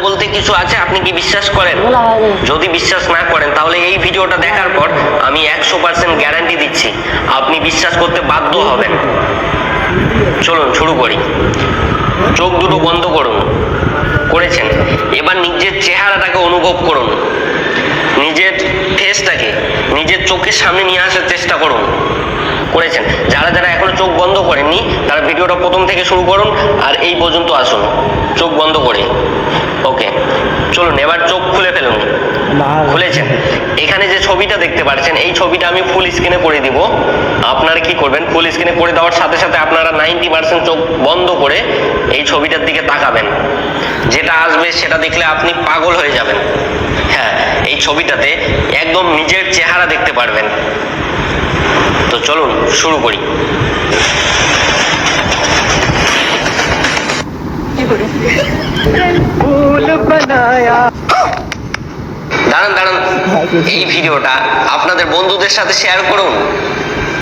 বলতে কিছু আছে, আপনি কি বিশ্বাস করেন? যদি বিশ্বাস না করেন তাহলে এই ভিডিওটা দেখার পর আমি 100% গ্যারান্টি দিচ্ছি আপনি বিশ্বাস করতে বাধ্য হবেন। চলুন শুরু করি। চোখ দুটো বন্ধ করুন। করেছেন? এবার নিজের চেহারাটাকে অনুভব করুন, নিজের ফেসটাকে নিজের চোখের সামনে নিয়ে আসার চেষ্টা করুন। করেছেন? যারা যারা এখনো চোখ বন্ধ করেননি তারা ভিডিওটা প্রথম থেকে শুরু করুন আর এই পর্যন্ত আসুন চোখ বন্ধ করে। ওকে, চলুন এবার চোখ খুলে ফেলুন। খুলেছেন? এখানে যে ছবিটা দেখতে পাচ্ছেন এই ছবিটা আমি ফুল স্ক্রিনে করে দিব। আপনারা কি করবেন, ফুল স্ক্রিনে করে দেওয়ার সাথে সাথে আপনারা 90% চোখ বন্ধ করে এই ছবিটার দিকে তাকাবেন। যেটা আসবে সেটা দেখলে আপনি পাগল হয়ে যাবেন। হ্যাঁ, এই ছবিটাতে একদম নিজের চেহারা দেখতে পারবেন। তো চলুন শুরু করি। দাঁড়ান দাঁড়ান, এই ভিডিওটা আপনাদের বন্ধুদের সাথে শেয়ার করুন।